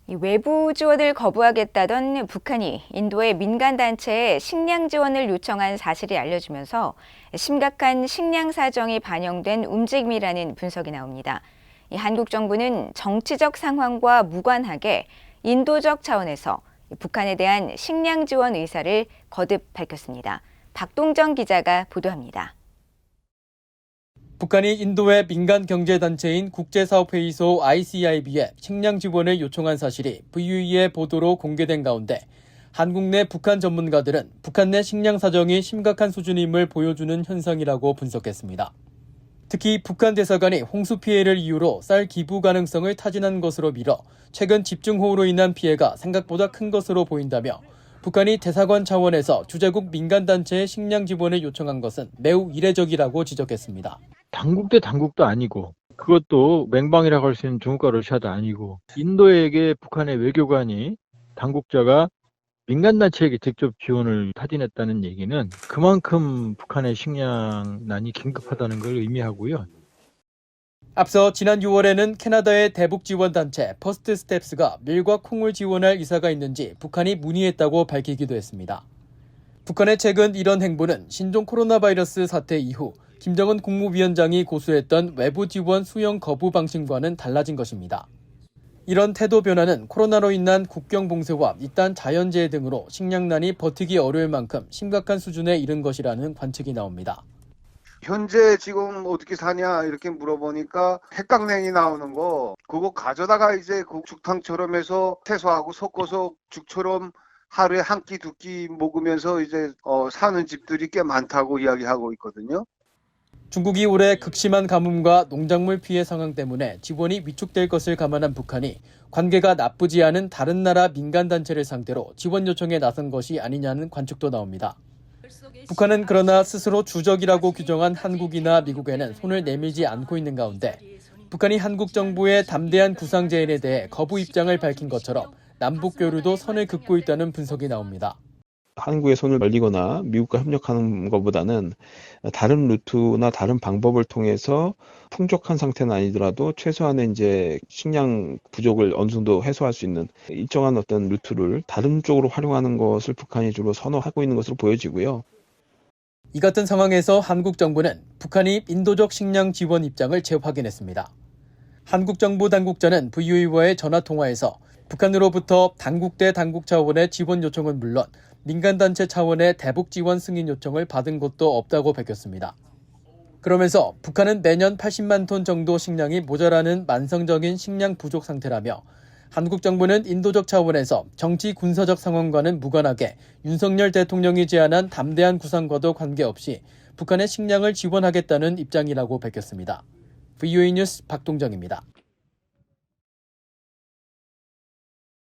이 외부 지원을 거부하겠다던 북한이 인도의 민간 단체에 식량 지원을 요청한 사실이 알려지면서 심각한 식량 사정이 반영된 움직임이라는 분석이 나옵니다. 이 한국 정부는 정치적 상황과 무관하게 인도적 차원에서 북한에 대한 식량 지원 의사를 거듭 밝혔습니다. 박동정 기자가 보도합니다. 북한이 인도의 민간 경제단체인 국제사업회의소 ICIB에 식량 지원을 요청한 사실이 VUE의 보도로 공개된 가운데 한국 내 북한 전문가들은 북한 내 식량 사정이 심각한 수준임을 보여주는 현상이라고 분석했습니다. 특히 북한 대사관이 홍수 피해를 이유로 쌀 기부 가능성을 타진한 것으로 미뤄 최근 집중호우로 인한 피해가 생각보다 큰 것으로 보인다며 북한이 대사관 차원에서 주재국 민간단체의 식량 지원을 요청한 것은 매우 이례적이라고 지적했습니다. 당국 대 당국도 아니고 그것도 맹방이라고 할 수 있는 중국과 러시아도 아니고 인도에게 북한의 외교관이 당국자가 민간단체에게 직접 지원을 타진했다는 얘기는 그만큼 북한의 식량난이 긴급하다는 걸 의미하고요. 앞서 지난 6월에는 캐나다의 대북 지원 단체 퍼스트 스텝스가 밀과 콩을 지원할 의사가 있는지 북한이 문의했다고 밝히기도 했습니다. 북한의 최근 이런 행보는 신종 코로나 바이러스 사태 이후 김정은 국무위원장이 고수했던 외부 지원 수용 거부 방침과는 달라진 것입니다. 이런 태도 변화는 코로나로 인한 국경 봉쇄와 잇단 자연재해 등으로 식량난이 버티기 어려울 만큼 심각한 수준에 이른 것이라는 관측이 나옵니다. 현재 지금 어떻게 사냐 이렇게 물어보니까 핵강냉이 나오는 거 그거 가져다가 이제 죽탕처럼 해서 채소하고 섞어서 죽처럼 하루에 한 끼 두 끼 먹으면서 이제 사는 집들이 꽤 많다고 이야기하고 있거든요. 중국이 올해 극심한 가뭄과 농작물 피해 상황 때문에 지원이 위축될 것을 감안한 북한이 관계가 나쁘지 않은 다른 나라 민간단체를 상대로 지원 요청에 나선 것이 아니냐는 관측도 나옵니다. 북한은 그러나 스스로 주적이라고 규정한 한국이나 미국에는 손을 내밀지 않고 있는 가운데 북한이 한국 정부의 담대한 구상 제안에 대해 거부 입장을 밝힌 것처럼 남북 교류도 선을 긋고 있다는 분석이 나옵니다. 한국에 손을 벌리거나 미국과 협력하는 것보다는 다른 루트나 다른 방법을 통해서 풍족한 상태는 아니더라도 최소한의 이제 식량 부족을 어느 정도 해소할 수 있는 일정한 어떤 루트를 다른 쪽으로 활용하는 것을 북한이 주로 선호하고 있는 것으로 보여지고요. 이 같은 상황에서 한국 정부는 북한이 인도적 식량 지원 입장을 재확인했습니다. 한국 정부 당국자는 VUE와의 전화 통화에서 북한으로부터 당국 대 당국 차원의 지원 요청은 물론 민간단체 차원의 대북 지원 승인 요청을 받은 것도 없다고 밝혔습니다. 그러면서 북한은 매년 80만 톤 정도 식량이 모자라는 만성적인 식량 부족 상태라며 한국 정부는 인도적 차원에서 정치 군사적 상황과는 무관하게 윤석열 대통령이 제안한 담대한 구상과도 관계없이 북한의 식량을 지원하겠다는 입장이라고 밝혔습니다. VUE 뉴스 박동정입니다.